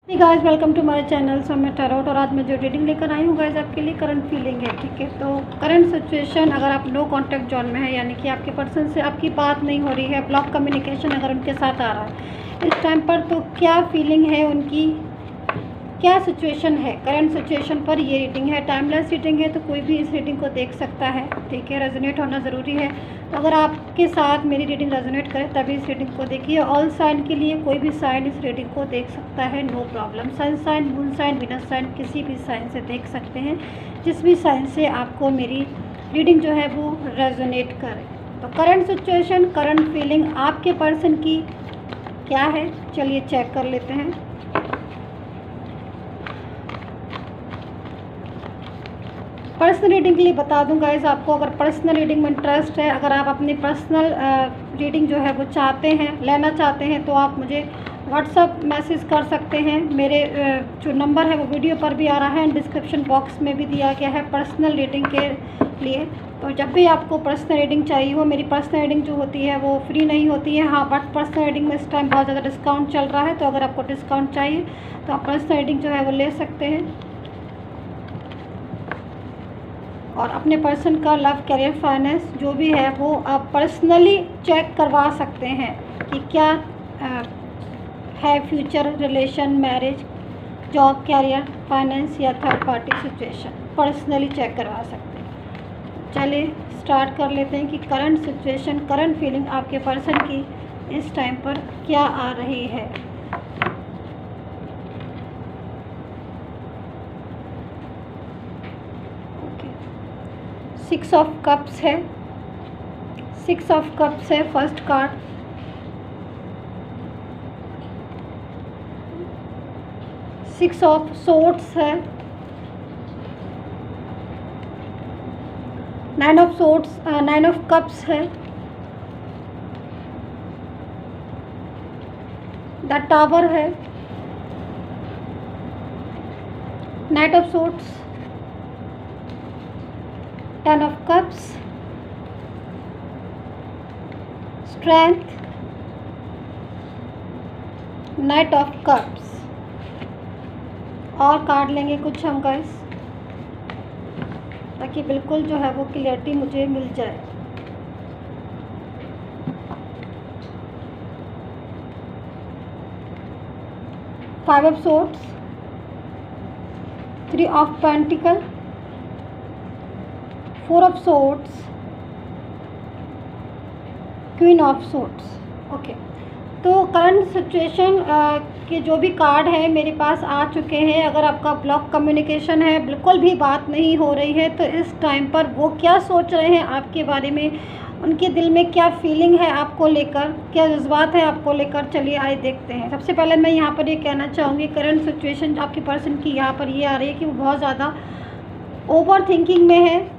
Guys welcome to my channel Samay tarot. और आज मैं जो रीडिंग लेकर आई हूँ गाइस आपके लिए करंट फीलिंग है, ठीक है। तो करंट सिचुएशन, अगर आप नो कांटेक्ट जोन में है यानी कि आपके पर्सन से आपकी बात नहीं हो रही है, ब्लॉक कम्युनिकेशन अगर उनके साथ आ रहा है इस टाइम पर, तो क्या फीलिंग है उनकी, क्या सिचुएशन है करंट सिचुएशन पर। ये रीडिंग है, टाइमलेस रीडिंग है, तो कोई भी इस रीडिंग को देख सकता है, ठीक है। रेजोनेट होना ज़रूरी है। तो अगर आपके साथ मेरी रीडिंग रेजोनेट करे तभी इस रीडिंग को देखिए। ऑल साइन के लिए कोई भी साइन इस रीडिंग को देख सकता है, no problem. Sun sign, moon sign, Venus sign, किसी भी साइन से देख सकते हैं, जिस भी साइन से आपको मेरी रीडिंग जो है वो रेजोनेट करे। तो करंट सिचुएशन, करंट फीलिंग आपके पर्सन की क्या है, चलिए चेक कर लेते हैं। पर्सनल रीडिंग के लिए बता दूं गाइस आपको, अगर पर्सनल रीडिंग में इंटरेस्ट है, अगर आप अपनी पर्सनल रीडिंग जो है वो चाहते हैं, लेना चाहते हैं, तो आप मुझे व्हाट्सअप मैसेज कर सकते हैं। मेरे जो नंबर है वो वीडियो पर भी आ रहा है, डिस्क्रिप्शन बॉक्स में भी दिया गया है पर्सनल रीडिंग के लिए। तो जब भी आपको पर्सनल रीडिंग चाहिए हो, मेरी पर्सनल रीडिंग जो होती है वो फ्री नहीं होती है, हाँ, बट पर्सनल रीडिंग में इस टाइम बहुत ज़्यादा डिस्काउंट चल रहा है। तो अगर आपको डिस्काउंट चाहिए तो आप पर्सनल रीडिंग जो है वो ले सकते हैं और अपने पर्सन का लव, कैरियर, फाइनेंस जो भी है वो आप पर्सनली चेक करवा सकते हैं कि क्या है future relation, marriage, job, career, finance या third party situation, personally check करवा सकते हैं। चलिए स्टार्ट कर लेते हैं कि करंट सिचुएशन, करंट फीलिंग आपके पर्सन की इस टाइम पर क्या आ रही है। सिक्स ऑफ कप्स है, सिक्स ऑफ कप्स है first card. Six of swords है, nine of swords, nine of cups है, द टावर है, knight of swords, ten of cups, strength, night of cups. और कार्ड लेंगे कुछ हम गाइस, ताकि बिल्कुल जो है वो क्लियरिटी मुझे मिल जाए। Five of swords, three of pentacle, four of swords, queen of swords. Okay, तो करंट सिचुएशन के जो भी कार्ड है मेरे पास आ चुके हैं। अगर आपका ब्लॉक कम्युनिकेशन है, बिल्कुल भी बात नहीं हो रही है, तो इस टाइम पर वो क्या सोच रहे हैं आपके बारे में, उनके दिल में क्या फीलिंग है आपको लेकर, क्या जज्बात है आपको लेकर, चलिए आइए देखते हैं। सबसे पहले मैं यहाँ पर ये कहना चाहूँगी, करंट सिचुएशन आपके पर्सन की यहाँ पर ये आ रही है कि वो बहुत ज़्यादा ओवर थिंकिंग में है।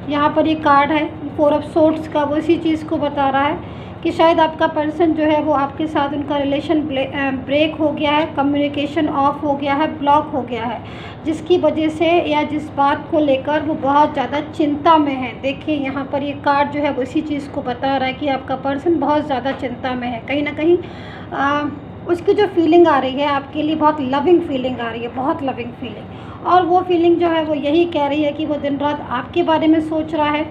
यहाँ पर ये कार्ड है फोर ऑफ सोर्ड्स का, वो इसी चीज़ को बता रहा है कि शायद आपका पर्सन जो है वो आपके साथ, उनका रिलेशन ब्रेक हो गया है, कम्युनिकेशन ऑफ हो गया है, ब्लॉक हो गया है, जिसकी वजह से या जिस बात को लेकर वो बहुत ज़्यादा चिंता में है। देखिए यहाँ पर ये कार्ड जो है वो इसी चीज़ को बता रहा है कि आपका पर्सन बहुत ज़्यादा चिंता में है। कहीं ना कहीं उसकी जो फीलिंग आ रही है आपके लिए, बहुत लविंग फीलिंग आ रही है, बहुत लविंग फीलिंग। और वो फीलिंग जो है वो यही कह रही है कि वो दिन रात आपके बारे में सोच रहा है,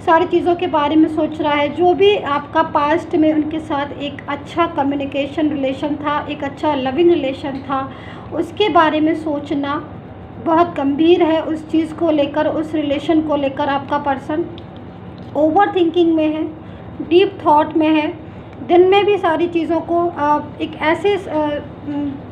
सारी चीज़ों के बारे में सोच रहा है। जो भी आपका पास्ट में उनके साथ एक अच्छा कम्युनिकेशन रिलेशन था, एक अच्छा लविंग रिलेशन था, उसके बारे में सोचना बहुत गंभीर है। उस चीज़ को लेकर, उस रिलेशन को लेकर आपका पर्सन ओवर थिंकिंग में है, डीप थॉट में है। दिन में भी सारी चीज़ों को एक ऐसे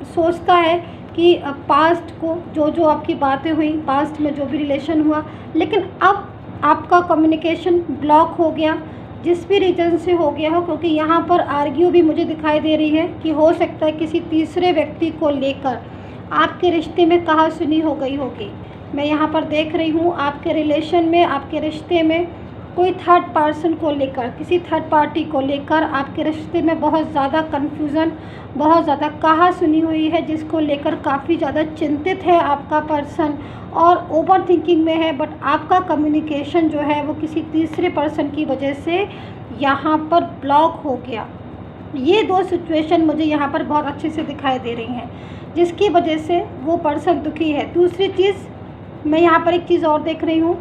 सोचता है कि पास्ट को, जो जो आपकी बातें हुई, पास्ट में जो भी रिलेशन हुआ, लेकिन अब आपका कम्युनिकेशन ब्लॉक हो गया, जिस भी रीज़न से हो गया हो। क्योंकि यहाँ पर आर्ग्यू भी मुझे दिखाई दे रही है कि हो सकता है किसी तीसरे व्यक्ति को लेकर आपके रिश्ते में कहासुनी हो गई होगी। मैं यहाँ पर देख रही हूँ आपके रिलेशन में, आपके रिश्ते में कोई थर्ड पर्सन को लेकर, किसी थर्ड पार्टी को लेकर आपके रिश्ते में बहुत ज़्यादा कन्फ्यूज़न, बहुत ज़्यादा कहासुनी हुई है, जिसको लेकर काफ़ी ज़्यादा चिंतित है आपका पर्सन और ओवर थिंकिंग में है। बट आपका कम्युनिकेशन जो है वो किसी तीसरे पर्सन की वजह से यहाँ पर ब्लॉक हो गया। ये दो सिचुएशन मुझे यहाँ पर बहुत अच्छे से दिखाई दे रही हैं। जिसकी वजह से वो पर्सन दुखी है। दूसरी चीज़ मैं यहाँ पर एक चीज़ और देख रही हूँ,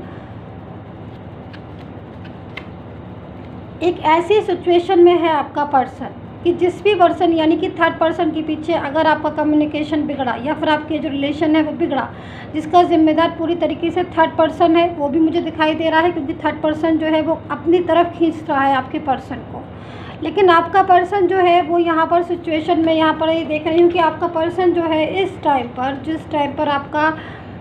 एक ऐसी सिचुएशन में है आपका पर्सन कि जिस भी पर्सन यानी कि थर्ड पर्सन के पीछे अगर आपका कम्युनिकेशन बिगड़ा या फिर आपके जो रिलेशन है वो बिगड़ा, जिसका जिम्मेदार पूरी तरीके से थर्ड पर्सन है, वो भी मुझे दिखाई दे रहा है, क्योंकि थर्ड पर्सन जो है वो अपनी तरफ खींच रहा है आपके पर्सन को। लेकिन आपका पर्सन जो है वो यहाँ पर सिचुएशन में यहाँ पर ये देख रही हूँ कि आपका पर्सन जो है इस टाइम पर, जिस टाइम पर आपका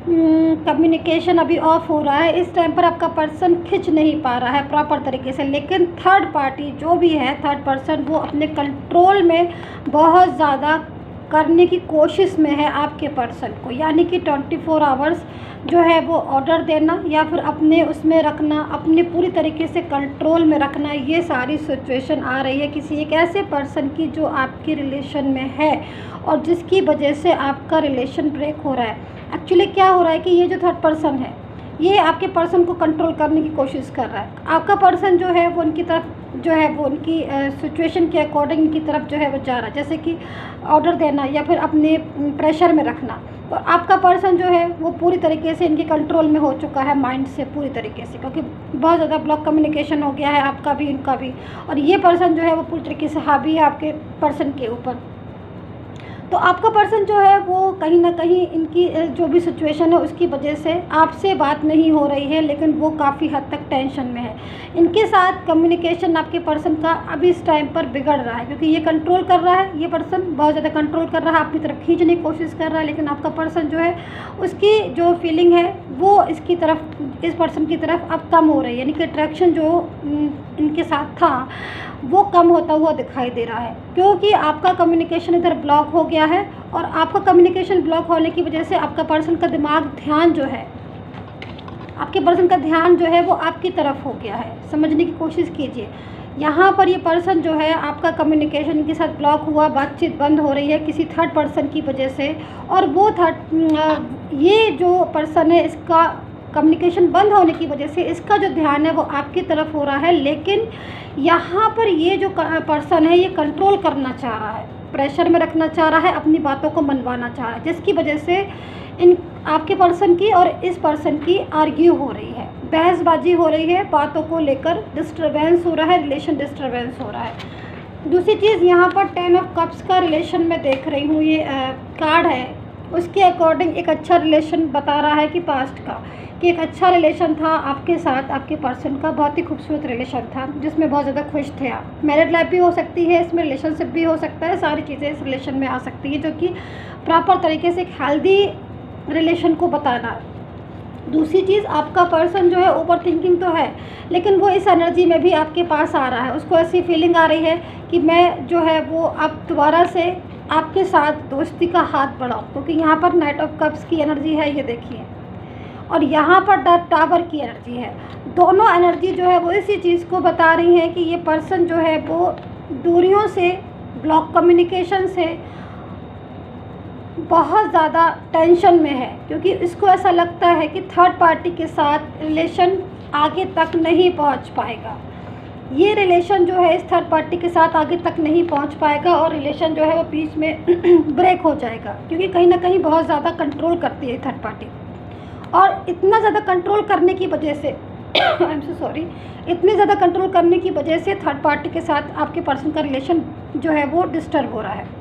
कम्युनिकेशन अभी ऑफ हो रहा है, इस टाइम पर आपका पर्सन खिंच नहीं पा रहा है प्रॉपर तरीके से। लेकिन थर्ड पार्टी जो भी है, थर्ड पर्सन, वो अपने कंट्रोल में बहुत ज़्यादा करने की कोशिश में है आपके पर्सन को, यानी कि 24 आवर्स जो है वो ऑर्डर देना या फिर अपने उसमें रखना, अपने पूरी तरीके से कंट्रोल में रखना, ये सारी सिचुएशन आ रही है किसी एक ऐसे पर्सन की जो आपके रिलेशन में है और जिसकी वजह से आपका रिलेशन ब्रेक हो रहा है। एक्चुअली क्या हो रहा है कि ये जो थर्ड पर्सन है ये आपके पर्सन को कंट्रोल करने की कोशिश कर रहा है। आपका पर्सन जो है वो उनकी तरफ जो है वो उनकी सिचुएशन के अकॉर्डिंग इनकी तरफ जो है वो जा रहा है, जैसे कि ऑर्डर देना या फिर अपने प्रेशर में रखना। और आपका पर्सन जो है वो पूरी तरीके से इनके कंट्रोल में हो चुका है माइंड से पूरी तरीके से, क्योंकि बहुत ज़्यादा ब्लॉक कम्युनिकेशन हो गया है आपका भी इनका भी। और ये पर्सन जो है वो पूरी तरीके से हावी है आपके पर्सन के ऊपर। तो आपका पर्सन जो है वो कहीं ना कहीं इनकी जो भी सिचुएशन है उसकी वजह से आपसे बात नहीं हो रही है, लेकिन वो काफ़ी हद तक टेंशन में है। इनके साथ कम्युनिकेशन आपके पर्सन का अभी इस टाइम पर बिगड़ रहा है, क्योंकि ये कंट्रोल कर रहा है, ये पर्सन बहुत ज़्यादा कंट्रोल कर रहा है, अपनी तरफ खींचने की कोशिश कर रहा है। लेकिन आपका पर्सन जो है उसकी जो फीलिंग है वो इसकी तरफ, इस पर्सन की तरफ अब कम हो रही है, यानी कि अट्रैक्शन जो इनके साथ था वो कम होता हुआ दिखाई दे रहा है, क्योंकि आपका कम्युनिकेशन इधर ब्लॉक हो गया है। और आपका कम्युनिकेशन ब्लॉक होने की वजह से आपका पर्सन का दिमाग ध्यान जो है, आपके पर्सन का ध्यान जो है वो आपकी तरफ हो गया है। समझने की कोशिश कीजिए, यहाँ पर ये पर्सन जो है आपका कम्युनिकेशन के साथ ब्लॉक हुआ, बातचीत बंद हो रही है किसी थर्ड पर्सन की वजह से। और वो ये जो पर्सन है इसका कम्युनिकेशन बंद होने की वजह से इसका जो ध्यान है वो आपकी तरफ हो रहा है। लेकिन यहाँ पर ये जो पर्सन है ये कंट्रोल करना चाह रहा है, प्रेशर में रखना चाह रहा है, अपनी बातों को मनवाना चाह रहा है, जिसकी वजह से इन आपके पर्सन की और इस पर्सन की आर्ग्यू हो रही है, बहसबाजी हो रही है, बातों को लेकर डिस्टर्बेंस हो रहा है, रिलेशन डिस्टर्बेंस हो रहा है। दूसरी चीज़ यहाँ पर 10 ऑफ कप्स का रिलेशन में देख रही हूँ, ये कार्ड है, उसके अकॉर्डिंग एक अच्छा रिलेशन बता रहा है कि पास्ट का, कि एक अच्छा रिलेशन था आपके साथ, आपके पर्सन का बहुत ही खूबसूरत रिलेशन था जिसमें बहुत ज़्यादा खुश थे आप। मैरिड लाइफ भी हो सकती है इसमें, रिलेशनशिप भी हो सकता है, सारी चीज़ें इस रिलेशन में आ सकती है, जो कि प्रॉपर तरीके से एक हेल्दी रिलेशन को बताना है। दूसरी चीज़, आपका पर्सन जो है ओवर थिंकिंग तो है, लेकिन वो इस एनर्जी में भी आपके पास आ रहा है। उसको ऐसी फीलिंग आ रही है कि मैं जो है वो अब दोबारा से आपके साथ दोस्ती का हाथ बढ़ाऊँ, क्योंकि यहाँ पर नाइट ऑफ कप्स की एनर्जी है, ये देखिए, और यहाँ पर द टावर की एनर्जी है। दोनों एनर्जी जो है वो इसी चीज़ को बता रही है कि ये पर्सन जो है वो दूरियों से, ब्लॉक कम्युनिकेशन से बहुत ज़्यादा टेंशन में है, क्योंकि इसको ऐसा लगता है कि थर्ड पार्टी के साथ रिलेशन आगे तक नहीं पहुंच पाएगा। ये रिलेशन जो है इस थर्ड पार्टी के साथ आगे तक नहीं पहुंच पाएगा और रिलेशन जो है वो बीच में ब्रेक हो जाएगा, क्योंकि कहीं ना कहीं बहुत ज़्यादा कंट्रोल करती है थर्ड पार्टी। और इतना ज़्यादा कंट्रोल करने की वजह से आई एम सो सॉरी, इतनी ज़्यादा कंट्रोल करने की वजह से थर्ड पार्टी के साथ आपके पर्सन का रिलेशन जो है वो डिस्टर्ब हो रहा है।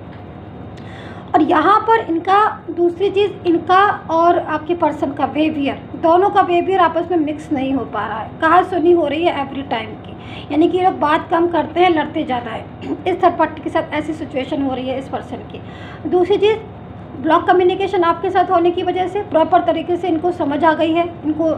और यहाँ पर इनका, दूसरी चीज़, इनका और आपके पर्सन का बिहेवियर, दोनों का बिहेवियर आपस में मिक्स नहीं हो पा रहा है, कहा सुनी हो रही है एवरी टाइम की, यानी कि ये लोग बात कम करते हैं, लड़ते ज़्यादा है। इस थर्ड पार्टी के साथ ऐसी सिचुएशन हो रही है इस पर्सन की। दूसरी चीज़, ब्लॉक कम्युनिकेशन आपके साथ होने की वजह से प्रॉपर तरीके से इनको समझ आ गई है, इनको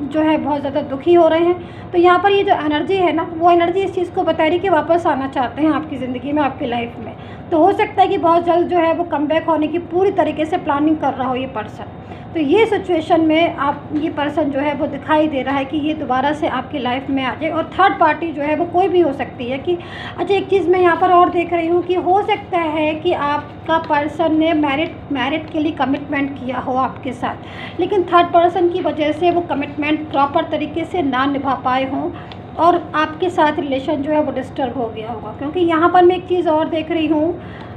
जो है बहुत ज़्यादा दुखी हो रहे हैं। तो यहाँ पर ये जो एनर्जी है ना, वो एनर्जी इस चीज़ को बता रही कि वापस आना चाहते हैं आपकी ज़िंदगी में, आपकी लाइफ में। तो हो सकता है कि बहुत जल्द जो है वो कमबैक होने की पूरी तरीके से प्लानिंग कर रहा हो ये पर्सन। तो ये सिचुएशन में आप, ये पर्सन जो है वो दिखाई दे रहा है कि ये दोबारा से आपकी लाइफ में आ जाए। और थर्ड पार्टी जो है वो कोई भी हो सकती है। कि अच्छा, एक चीज़ मैं यहाँ पर और देख रही हूँ कि हो सकता है कि आपका पर्सन ने मैरिड के लिए कमिटमेंट किया हो आपके साथ, लेकिन थर्ड पर्सन की वजह से वो कमिटमेंट प्रॉपर तरीके से ना निभा पाए हों और आपके साथ रिलेशन जो है वो डिस्टर्ब हो गया होगा। क्योंकि यहाँ पर मैं एक चीज़ और देख रही हूँ,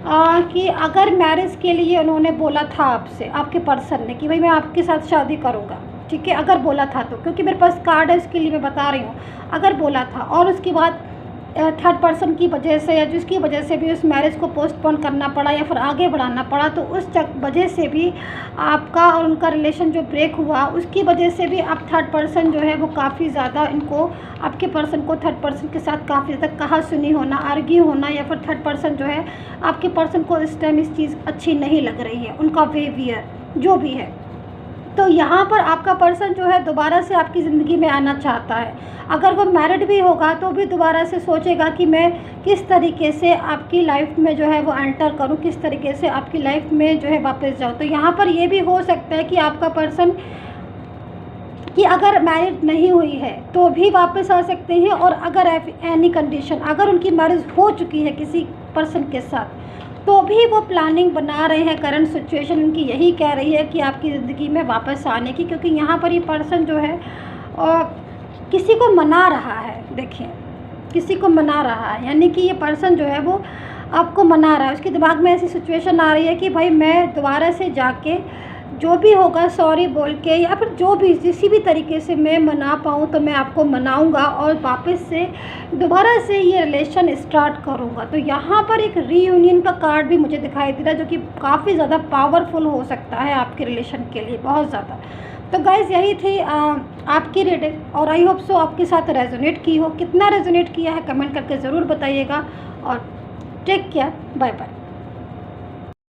कि अगर मैरिज के लिए उन्होंने बोला था आपसे, आपके पर्सन ने, कि भाई मैं आपके साथ शादी करूँगा, ठीक है, अगर बोला था तो, क्योंकि मेरे पास कार्ड है इसके लिए मैं बता रही हूँ, अगर बोला था और उसके बाद थर्ड पर्सन की वजह से या जिसकी वजह से भी उस मैरिज को पोस्टपोन करना पड़ा या फिर आगे बढ़ाना पड़ा, तो उस वजह से भी आपका और उनका रिलेशन जो ब्रेक हुआ, उसकी वजह से भी आप थर्ड पर्सन जो है वो काफ़ी ज़्यादा इनको, आपके पर्सन को थर्ड पर्सन के साथ काफ़ी ज़्यादा कहा सुनी होना, आर्ग्यू होना, या फिर थर्ड पर्सन जो है आपके पर्सन को इस टाइम इस चीज़ अच्छी नहीं लग रही है, उनका बिहेवियर जो भी है। तो यहाँ पर आपका पर्सन जो है दोबारा से आपकी ज़िंदगी में आना चाहता है। अगर वो मैरिड भी होगा तो भी दोबारा से सोचेगा कि मैं किस तरीके से आपकी लाइफ में जो है वो एंटर करूँ, किस तरीके से आपकी लाइफ में जो है वापस जाऊँ। तो यहाँ पर ये भी हो सकता है कि आपका पर्सन कि अगर मैरिड नहीं हुई है तो भी वापस आ सकते हैं, और अगर एनी कंडीशन अगर उनकी मैरिज हो चुकी है किसी पर्सन के साथ तो भी वो प्लानिंग बना रहे हैं। करंट सिचुएशन उनकी यही कह रही है कि आपकी ज़िंदगी में वापस आने की, क्योंकि यहाँ पर ये पर्सन जो है किसी को मना रहा है। देखिए, किसी को मना रहा है, यानी कि ये पर्सन जो है वो आपको मना रहा है। उसके दिमाग में ऐसी सिचुएशन आ रही है कि भाई मैं दोबारा से जाके जो भी होगा सॉरी बोल के, या फिर जो भी किसी भी तरीके से मैं मना पाऊँ तो मैं आपको मनाऊंगा और वापस से दोबारा से ये रिलेशन स्टार्ट करूंगा। तो यहाँ पर एक रीयूनियन का कार्ड भी मुझे दिखाई दे रहा है, जो कि काफ़ी ज़्यादा पावरफुल हो सकता है आपके रिलेशन के लिए, बहुत ज़्यादा। तो गाइज़ यही थी आपकी रीडिंग, और आई होप सो आपके साथ रेजोनेट की हो। कितना रेजोनेट किया है कमेंट करके ज़रूर बताइएगा, और टेक केयर, बाय बाय।